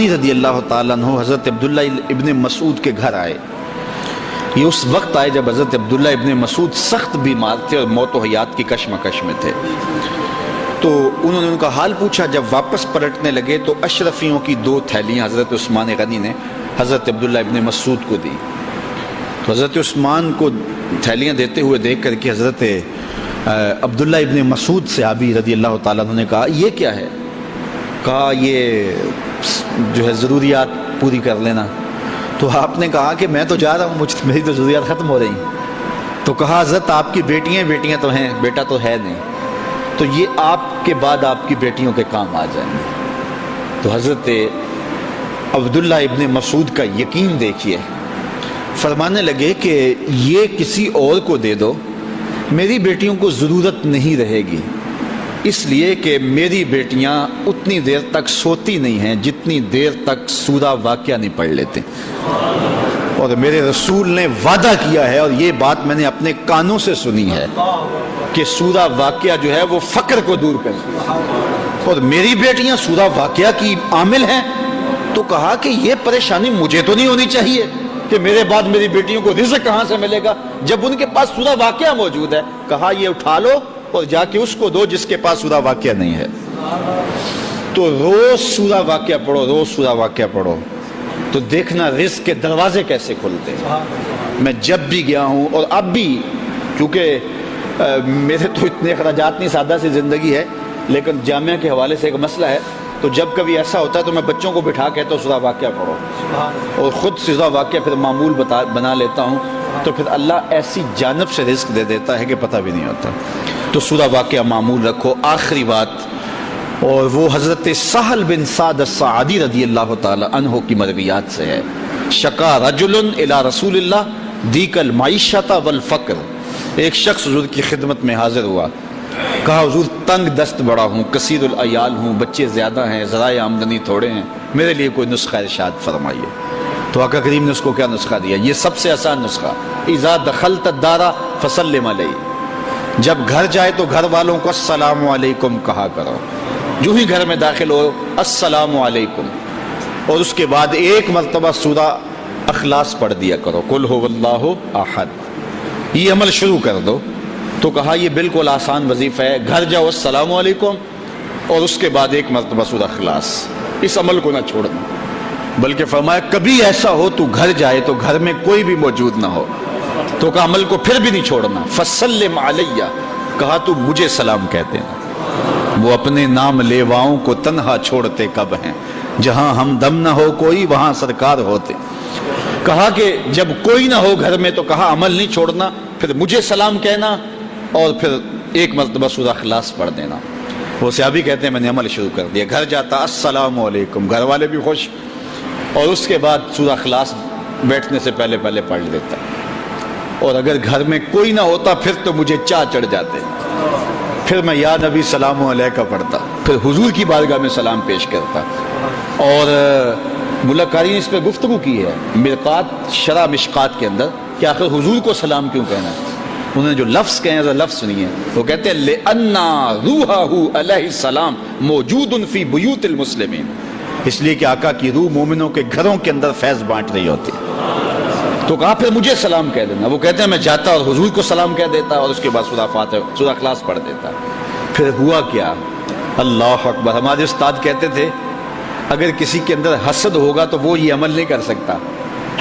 رضی اللہ تعالیٰ عنہ حضرت عبداللہ ابن مسعود کے گھر آئے. یہ اس وقت آئے جب حضرت عبداللہ ابن مسعود سخت بیمار تھے اور موت و حیات کی کشمکش میں تھے. تو انہوں نے ان کا حال پوچھا. جب واپس پلٹنے لگے تو اشرفیوں کی 2 تھیلیاں حضرت عثمان غنی نے حضرت عبداللہ ابن مسعود کو دی. تو حضرت عثمان کو تھیلیاں دیتے ہوئے دیکھ کر کے حضرت عبداللہ ابن مسعود صحابی رضی اللہ تعالیٰ عنہ نے کہا یہ کیا ہے؟ کہا یہ جو ہے ضروریات پوری کر لینا. تو آپ نے کہا کہ میں تو جا رہا ہوں, میری تو ضروریات ختم ہو رہی ہیں. تو کہا حضرت آپ کی بیٹیاں تو ہیں, بیٹا تو ہے نہیں, تو یہ آپ کے بعد آپ کی بیٹیوں کے کام آ جائیں گے. تو حضرت عبداللہ ابن مسعود کا یقین دیکھیے, فرمانے لگے کہ یہ کسی اور کو دے دو, میری بیٹیوں کو ضرورت نہیں رہے گی, اس لیے کہ میری بیٹیاں اتنی دیر تک سوتی نہیں ہیں جتنی دیر تک سورہ واقعہ نہیں پڑھ لیتے. اور میرے رسول نے وعدہ کیا ہے, اور یہ بات میں نے اپنے کانوں سے سنی ہے, کہ سورہ واقعہ جو ہے وہ فقر کو دور کرتی ہے, اور میری بیٹیاں سورہ واقعہ کی عامل ہیں. تو کہا کہ یہ پریشانی مجھے تو نہیں ہونی چاہیے کہ میرے بعد میری بیٹیوں کو رزق کہاں سے ملے گا جب ان کے پاس سورہ واقعہ موجود ہے. کہا یہ اٹھا لو اور جا کے اس کو دو جس کے پاس سورہ واقعہ نہیں ہے. تو روز سورہ واقعہ پڑھو, روز سورہ واقعہ پڑھو, تو دیکھنا رزق کے دروازے کیسے کھلتے ہیں. میں جب بھی گیا ہوں, اور اب بھی, کیونکہ میرے تو اتنے اخراجات نہیں, سادہ سی زندگی ہے, لیکن جامعہ کے حوالے سے ایک مسئلہ ہے, تو جب کبھی ایسا ہوتا ہے تو میں بچوں کو بٹھا کے تو سورہ واقعہ پڑھو, اور خود سورہ واقعہ پھر معمول بنا لیتا ہوں. تو پھر اللہ ایسی جانب سے رزق دے دیتا ہے کہ پتہ بھی نہیں ہوتا. تو سورہ واقعہ معمول رکھو. آخری بات, اور وہ حضرت سہل بن سعد الساعدی رضی اللہ تعالی عنہ کی مرویات سے ہے. شکا رجل الی رسول اللہ دیک المعیشۃ والفقر. ایک شخص حضور کی خدمت میں حاضر ہوا, کہا حضور تنگ دست بڑا ہوں, کثیر العیال ہوں, بچے زیادہ ہیں, ذرائع آمدنی تھوڑے ہیں, میرے لیے کوئی نسخہ ارشاد فرمائیے. تو آقا کریم نے اس کو کیا نسخہ دیا؟ یہ سب سے آسان نسخہ, اذا دخلت الدار فسلم علیہ. جب گھر جائے تو گھر والوں کو السلام علیکم کہا کرو. جو ہی گھر میں داخل ہو السلام علیکم, اور اس کے بعد ایک مرتبہ سورہ اخلاص پڑھ دیا کرو, قل هو اللہ احد. یہ عمل شروع کر دو. تو کہا یہ بالکل آسان وظیفہ ہے, گھر جاؤ السلام علیکم, اور اس کے بعد ایک مرتبہ سورہ اخلاص. اس عمل کو نہ چھوڑنا, بلکہ فرمایا کبھی ایسا ہو تو گھر جائے تو گھر میں کوئی بھی موجود نہ ہو, تو کہا عمل کو پھر بھی نہیں چھوڑنا. فسلم علیہ, کہا تو مجھے سلام کہتے ہیں. وہ اپنے نام لیواؤں کو تنہا چھوڑتے کب ہیں, جہاں ہم دم نہ ہو کوئی وہاں سرکار ہوتے. کہا کہ جب کوئی نہ ہو گھر میں تو کہا عمل نہیں چھوڑنا, پھر مجھے سلام کہنا, اور پھر ایک مرتبہ سورہ اخلاص پڑھ دینا. وہ صحابی کہتے ہیں میں نے عمل شروع کر دیا, گھر جاتا السلام علیکم, گھر والے بھی خوش, اور اس کے بعد سورہ اخلاص بیٹھنے سے پہلے پڑھ لیتا. اور اگر گھر میں کوئی نہ ہوتا پھر تو مجھے چاہ چڑھ جاتے, پھر میں یا نبی سلام علیکہ پڑھتا, پھر حضور کی بارگاہ میں سلام پیش کرتا. اور ملکاری نے اس پہ گفتگو کی ہے مرقات شرح مشکات کے اندر کہ آخر حضور کو سلام کیوں کہنا ہے. انہوں نے جو لفظ کہے ہیں لفظ سنیے. وہ کہتے ہیں لِأَنَّا رُوحَهُ علیہ السلام موجود فی بیوت المسلمین, اس لیے کہ آقا کی روح مومنوں کے گھروں کے اندر فیض بانٹ رہی ہوتی. تو کہا پھر مجھے سلام کہہ دینا. وہ کہتے ہیں میں جاتا اور حضور کو سلام کہہ دیتا, اور اس کے بعد سورہ فاتحہ سورہ اخلاص پڑھ دیتا. پھر ہوا کیا, اللہ اکبر. ہمارے استاد کہتے تھے اگر کسی کے اندر حسد ہوگا تو وہ یہ عمل نہیں کر سکتا,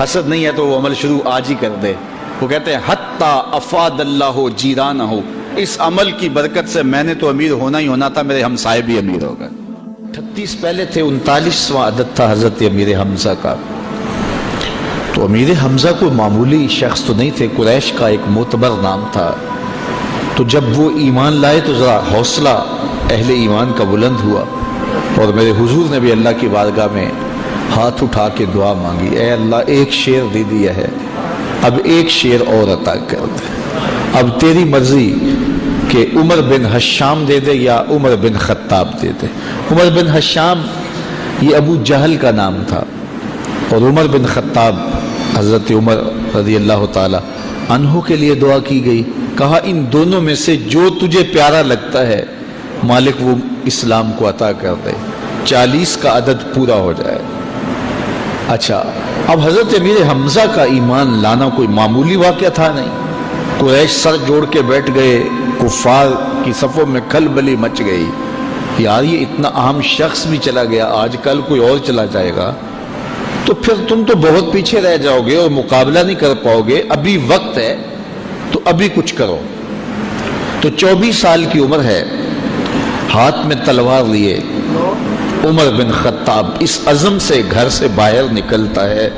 حسد نہیں ہے تو وہ عمل شروع آج ہی کر دے. وہ کہتے ہیں حتی افاد اللہ جیرانہ, اس عمل کی برکت سے میں نے تو امیر ہونا ہی ہونا تھا, میرے ہمسائے بھی امیر ہو گئے. 38 پہلے تھے, 39واں عدد تھا حضرت امیر حمزہ کا. تو امیر حمزہ کوئی معمولی شخص تو نہیں تھے, قریش کا ایک معتبر نام تھا. تو جب وہ ایمان لائے تو ذرا حوصلہ اہل ایمان کا بلند ہوا, اور میرے حضور نے بھی اللہ کی بارگاہ میں ہاتھ اٹھا کے دعا مانگی, اے اللہ ایک شعر دے دیا ہے, اب ایک شعر اور عطا کر دے. اب تیری مرضی کہ عمر بن حشام دے دے یا عمر بن خطاب دے دے. عمر بن حشام یہ ابو جہل کا نام تھا, اور عمر بن خطاب حضرت عمر رضی اللہ تعالی عنہ کے لیے دعا کی گئی. کہا ان دونوں میں سے جو تجھے پیارا لگتا ہے مالک وہ اسلام کو عطا کر دے, 40 کا عدد پورا ہو جائے. اچھا، اب حضرت امیر حمزہ کا ایمان لانا کوئی معمولی واقعہ تھا نہیں۔ قریش سر جوڑ کے بیٹھ گئے، کفار کی صفوں میں کھلبلی مچ گئی، یار یہ اتنا اہم شخص بھی چلا گیا، آج کل کوئی اور چلا جائے گا تو پھر تم تو بہت پیچھے رہ جاؤ گے اور مقابلہ نہیں کر پاؤ گے، ابھی وقت ہے تو ابھی کچھ کرو۔ تو 24 سال کی عمر ہے، ہاتھ میں تلوار لیے عمر بن خطاب اس عزم سے گھر سے باہر نکلتا ہے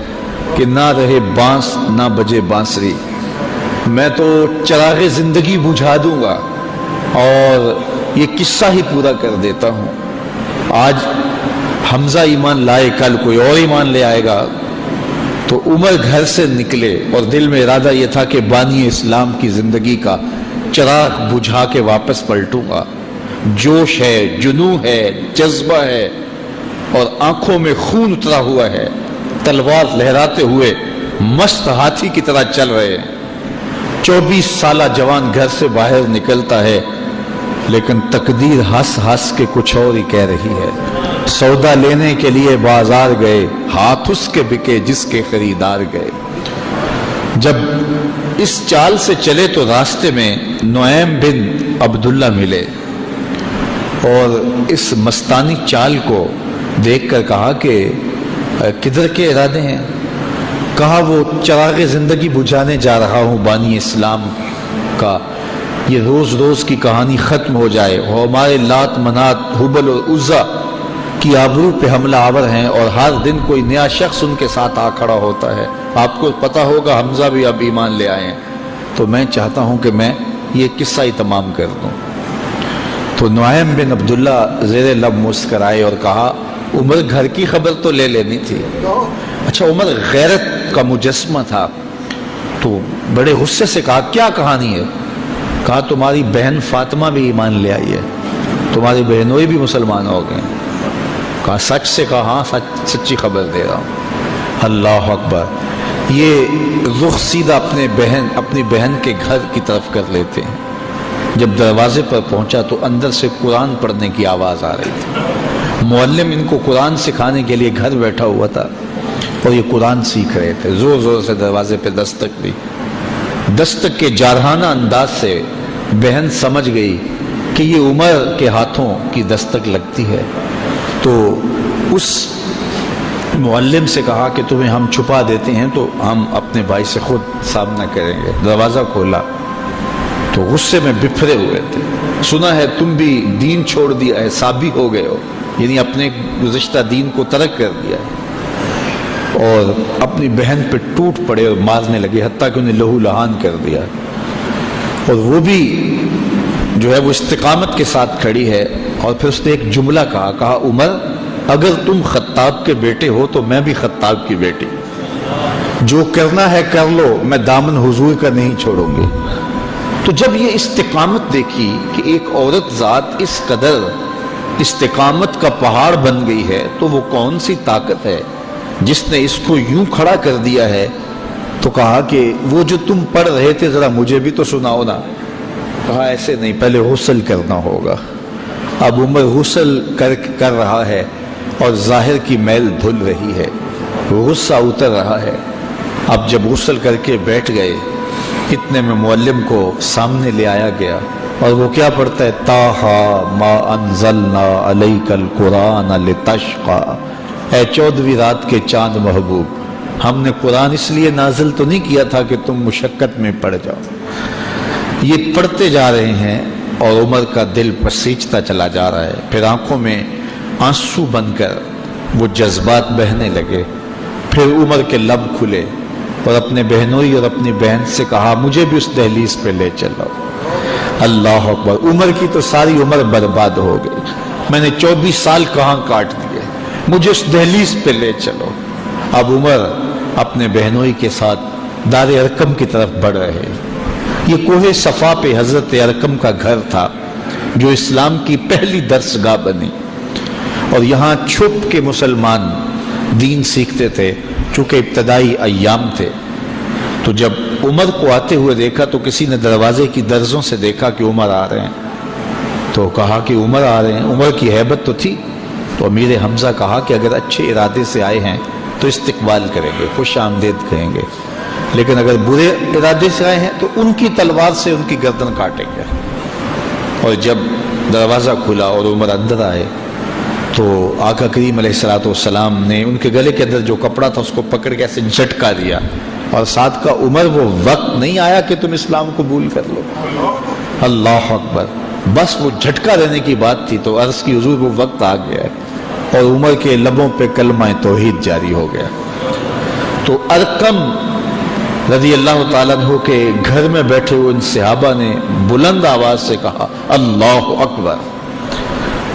کہ نہ رہے بانس نہ بجے بانسری، میں تو چراغ زندگی بجھا دوں گا اور یہ قصہ ہی پورا کر دیتا ہوں۔ آج حمزہ ایمان لائے، کل کوئی اور ایمان لے آئے گا۔ تو عمر گھر سے نکلے اور دل میں ارادہ یہ تھا کہ بانی اسلام کی زندگی کا چراغ بجھا کے واپس پلٹوں گا۔ جوش ہے، جنون ہے، جذبہ ہے اور آنکھوں میں خون اترا ہوا ہے، تلوار لہراتے ہوئے مست ہاتھی کی طرح چل رہے ہیں۔ 24 سالہ جوان گھر سے باہر نکلتا ہے، لیکن تقدیر ہنس ہنس کے کچھ اور ہی کہہ رہی ہے۔ سودا لینے کے لیے بازار گئے، ہاتھ اس کے بکے جس کے خریدار گئے۔ جب اس چال سے چلے تو راستے میں نعیم بن عبداللہ ملے اور اس مستانی چال کو دیکھ کر کہا کہ کدھر کے ارادے ہیں؟ کہا وہ چراغ زندگی بجھانے جا رہا ہوں بانی اسلام کا، یہ روز روز کی کہانی ختم ہو جائے، اور ہمارے لات منات حبل اور عزا کی آبرو پہ حملہ آور ہیں اور ہر دن کوئی نیا شخص ان کے ساتھ آ کھڑا ہوتا ہے۔ آپ کو پتا ہوگا حمزہ بھی اب ایمان لے آئے ہیں، تو میں چاہتا ہوں کہ میں یہ قصہ ہی تمام کر دوں۔ تو نعیم بن عبداللہ زیر لب مسکرائے اور کہا عمر گھر کی خبر تو لے لینی تھی۔ اچھا، عمر غیرت کا مجسمہ تھا، تو بڑے غصے سے کہا کیا کہانی ہے؟ کہا تمہاری بہن فاطمہ بھی ایمان لے آئی ہے، تمہاری بہنوئی بھی مسلمان ہو گئے۔ کہا سچ سے؟ کہا ہاں سچ، سچی خبر دے رہا ہوں۔ اللہ اکبر! یہ رخ سیدھا اپنی بہن کے گھر کی طرف کر لیتے ہیں۔ جب دروازے پر پہنچا تو اندر سے قرآن پڑھنے کی آواز آ رہی تھی۔ معلم ان کو قرآن سکھانے کے لیے گھر بیٹھا ہوا تھا اور یہ قرآن سیکھ رہے تھے۔ زور زور سے دروازے پہ دستک دی۔ دستک کے جارحانہ انداز سے بہن سمجھ گئی کہ یہ عمر کے ہاتھوں کی دستک لگتی ہے، تو اس معلم سے کہا کہ تمہیں ہم چھپا دیتے ہیں تو ہم اپنے بھائی سے خود سامنا کریں گے۔ دروازہ کھولا تو غصے میں بفرے ہوئے تھے۔ سنا ہے تم بھی دین چھوڑ دیا ہے، سابی ہو گئے ہو، یعنی اپنے گزشتہ دین کو ترک کر دیا ہے، اور اپنی بہن پہ ٹوٹ پڑے اور مارنے لگے، حتیٰ کہ انہیں لہو لہان کر دیا۔ اور وہ بھی جو ہے وہ استقامت کے ساتھ کھڑی ہے، اور پھر اس نے ایک جملہ کہا عمر اگر تم خطاب کے بیٹے ہو تو میں بھی خطاب کی بیٹی، جو کرنا ہے کر لو، میں دامن حضور کا نہیں چھوڑوں گی۔ تو جب یہ استقامت دیکھی کہ ایک عورت ذات اس قدر استقامت کا پہاڑ بن گئی ہے، تو وہ کون سی طاقت ہے جس نے اس کو یوں کھڑا کر دیا ہے؟ تو کہا کہ وہ جو تم پڑھ رہے تھے ذرا مجھے بھی تو سناؤ نا۔ کہا ایسے نہیں، پہلے غسل کرنا ہوگا۔ اب عمر غسل کر رہا ہے اور ظاہر کی میل دھل رہی ہے، غصہ اتر رہا ہے۔ اب جب غسل کر کے بیٹھ گئے، اتنے میں معلم کو سامنے لے آیا گیا، اور وہ کیا پڑھتا ہے؟ طٰہٰ ما انزلنا علیک القرآن لتشقیٰ، اے 14ویں رات کے چاند محبوب، ہم نے قرآن اس لیے نازل تو نہیں کیا تھا کہ تم مشقت میں پڑ جاؤ۔ یہ پڑھتے جا رہے ہیں اور عمر کا دل پسیجتا چلا جا رہا ہے، پھر آنکھوں میں آنسو بن کر وہ جذبات بہنے لگے۔ پھر عمر کے لب کھلے اور اپنے بہنوئی اور اپنی بہن سے کہا مجھے بھی اس دہلیز پہ لے چلو۔ اللہ اکبر! عمر کی تو ساری عمر برباد ہو گئی، میں نے 24 سال کہاں کاٹ دیے، مجھے اس دہلیز پہ لے چلو۔ اب عمر اپنے بہنوئی کے ساتھ دار ارقم کی طرف بڑھ رہے۔ یہ کوہ صفا پہ حضرت ارقم کا گھر تھا جو اسلام کی پہلی درسگاہ بنی، اور یہاں چھپ کے مسلمان دین سیکھتے تھے، چونکہ ابتدائی ایام تھے۔ تو جب عمر کو آتے ہوئے دیکھا تو کسی نے دروازے کی درزوں سے دیکھا کہ عمر آ رہے ہیں، تو کہا کہ عمر آ رہے ہیں۔ عمر کی ہیبت تو تھی، تو امیر حمزہ کہا کہ اگر اچھے ارادے سے آئے ہیں تو استقبال کریں گے، خوش آمدید کہیں گے، لیکن اگر برے ارادے سے آئے ہیں تو ان کی تلوار سے ان کی گردن کاٹیں گے۔ اور جب دروازہ کھلا اور عمر اندر آئے تو آقا کریم علیہ الصلوۃ والسلام نے ان کے گلے کے اندر جو کپڑا تھا اس کو پکڑ کے ایسے جھٹکا دیا، اور ساتھ کا عمر وہ وقت نہیں آیا کہ تم اسلام قبول کر لو۔ اللہ اکبر، بس وہ جھٹکا دینے کی بات تھی تو عرض کی حضور وہ وقت آ گیا ہے، اور عمر کے لبوں پہ کلمہ توحید جاری ہو گیا۔ تو ارقم رضی اللہ تعالیٰ عنہ کے گھر میں بیٹھے ہوئے ان صحابہ نے بلند آواز سے کہا اللہ اکبر۔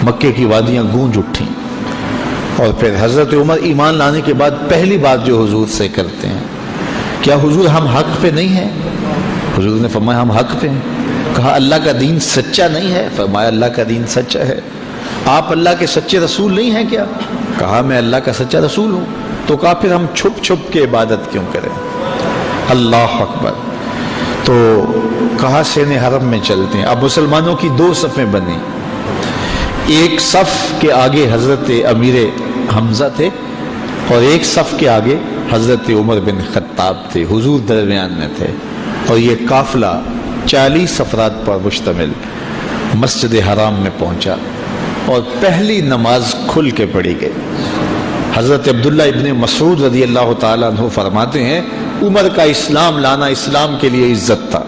مکے کی وادیاں گونج اٹھیں، اور پھر حضرت عمر ایمان لانے کے بعد پہلی بات جو حضور سے کرتے ہیں، کیا حضور ہم حق پہ نہیں ہیں؟ حضور نے فرمایا ہم حق پہ ہیں۔ کہا اللہ کا دین سچا نہیں ہے؟ فرمایا اللہ کا دین سچا ہے۔ آپ اللہ کے سچے رسول نہیں ہیں کیا؟ کہا میں اللہ کا سچا رسول ہوں۔ تو کہا پھر ہم چھپ چھپ کے عبادت کیوں کریں؟ اللہ اکبر۔ تو کہا سین حرم میں چلتے ہیں۔ اب مسلمانوں کی دو صفیں بنی، ایک صف کے آگے حضرت امیر حمزہ تھے اور ایک صف کے آگے حضرت عمر بن خطاب تھے، حضور درمیان میں تھے، اور یہ قافلہ 40 افراد پر مشتمل مسجد حرام میں پہنچا اور پہلی نماز کھل کے پڑھی گئی۔ حضرت عبداللہ ابن مسعود رضی اللہ تعالیٰ عنہ فرماتے ہیں عمر کا اسلام لانا اسلام کے لیے عزت تھا،